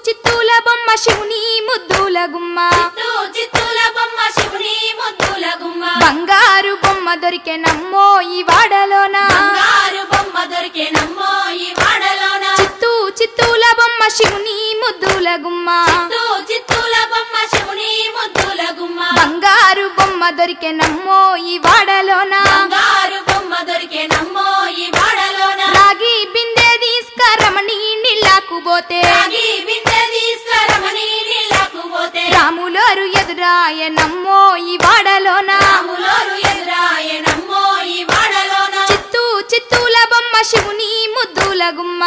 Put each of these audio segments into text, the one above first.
చిత్తూల బొమ్మ శివుని ముద్దుల గుమ్మ చిత్తూల బొమ్మ శివుని ముద్దుల గుమ్మ బంగారు బొమ్మ దొరికే నమ్మో ఈ వాడలోన బంగారు బొమ్మ దొరికే నమ్మో ఈ వాడలోన చిత్తూల బొమ్మ శివుని ముద్దుల గుమ్మ చిత్తూల బొమ్మ శివుని ముద్దుల గుమ్మ బంగారు బొమ్మ దొరికే నమ్మో ఈ వాడలోన బంగారు బొమ్మ దొరికే నమ్మో ఈ వాడలోన రాగి బిందె తీసుకరమణి నీళ్ళకు పోతే రాగి బిందె తీసుకురమని నీళ్ళకు పోతే రాములోరు ఎదురాయ నమ్మో ఈ వాడలోన రాములోరు ఎదురాయ నమ్మో ఈ వాడలోన చిత్తూల బొమ్మ శివుని ముద్దుల గుమ్మ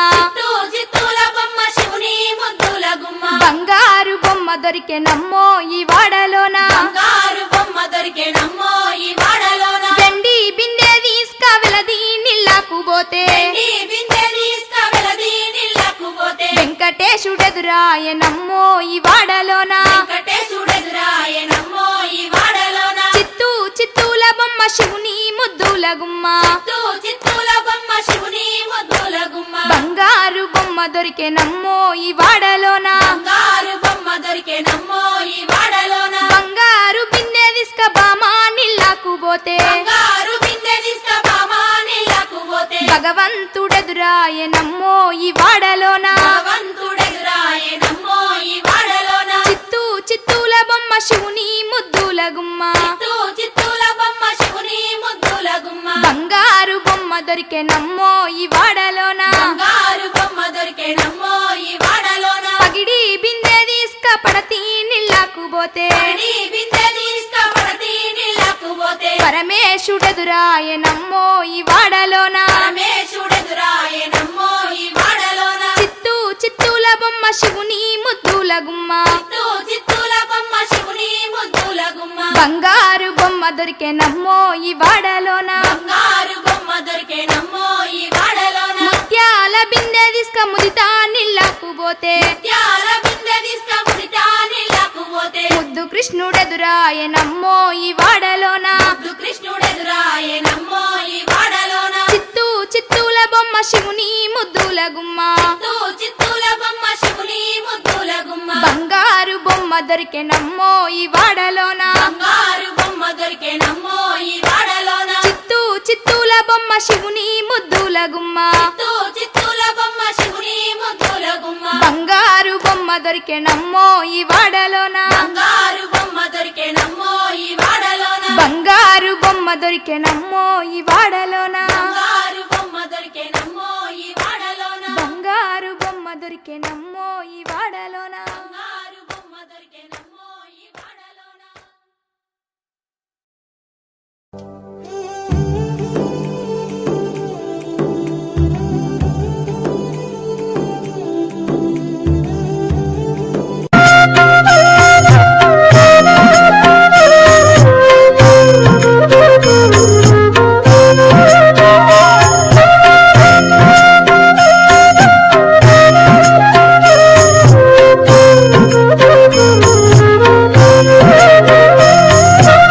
చిత్తూల బొమ్మ శివుని ముద్దుల గుమ్మ బంగారు బొమ్మ దొరికే నమ్మో ఈ వాడలోన బంగారు బొమ్మ దొరికే నమ్మో ఈ వాడలోన వెండి బిందె తీసుకవెలది నీళ్ళకు పోతే వెండి బిందె తీసుకువెలది నీళ్ళకు పోతే వెంకటేశుడెదురాయ నమ్మో ఈ వాడలోన వెంకటేశుడెదురాయ నమ్మో ఈ వాడలోన చిత్తూల బొమ్మ శివుని ముద్దుల గుమ్మ చిత్తూల బొమ్మ శివుని ముద్దుల గుమ్మ బంగారు బొమ్మ దొరికే నమ్మో ఈ వాడలోన బంగారు బొమ్మ దొరికే నమ్మో ఈ వాడలోన బంగారు బిందె తీసుక బామా నీళ్ళకు పోతే బంగారు బిందె తీసుకుపోమా నీళ్ళకు పోతే భగవంతుడెదురాయ నమ్మో ఈ వాడలోన భగవంతుడెదురాయ నమ్మో ఈ వాడలోన చిత్తూల బొమ్మ శివుని ముద్దుల గుమ్మ చిత్తూల బొమ్మ శివుని ముద్దుల గుమ్మ బంగారు బొమ్మ దొరికే నమ్మో ఈ వాడలోన బంగారు బొమ్మ దొరికే నమ్మో ఈ వాడలోన పగిడి బిందె తీసుక పడతి నీళ్ళకు పోతే పడి బిందె తీసుకుపడతి నీళ్ళకు పోతే పరమేశుడెదురాయ నమ్మో ఈ వాడలోన పరమేశుడెదురాయ నమ్మో ఈ వాడలోన చిత్తూల బొమ్మ శివుని ముద్దుల గుమ్మ చిత్తూల బొమ్మ శివుని ముద్దుల గుమ్మ బంగారు బొమ్మ దొరికే నమ్మో ఈ వాడలోన బంగారు బొమ్మ దొరికే నమ్మో ఈ వాడలోన ముత్యాల బిందె తీసుక ముదితా నీళ్ళకు పోతే త్యాల బిందె తీసుకుముడితా నీళ్ళకు పోతే ముద్దు కృష్ణుడెదురాయ నమ్మో ఈ వాడలోన ముద్దు కృష్ణుడెదురాయ నమ్మో ఈ వాడలోన చిత్తూల బొమ్మ శివుని ముద్దుల గుమ్మ చిత్తూల బొమ్మ శివుని ముద్దుల గుమ్మ బంగారు బొమ్మ దొరికే నమ్మో ఈ వాడలోన బంగారు బొమ్మ దొరికే నమ్మో ఈ వాడలోన చిత్తూల బొమ్మ శివుని ముద్దుల గుమ్మ చిత్తూల బొమ్మ శివుని ముద్దుల గుమ్మ బంగారు బొమ్మ దొరికే నమ్మో ఈ వాడలోన బంగారు బొమ్మ దొరికే నమ్మో ఈ వాడలోన బంగారు బొమ్మ దొరికే నమ్మో ఈ వాడలోన బంగారు బొమ్మ దొరికే నమ్మో ఈ వాడలోన బంగారు బొమ్మ దొరికే నమ్మో ఈ వాడలోన బంగారు బొమ్మ దొరికే నమ్మో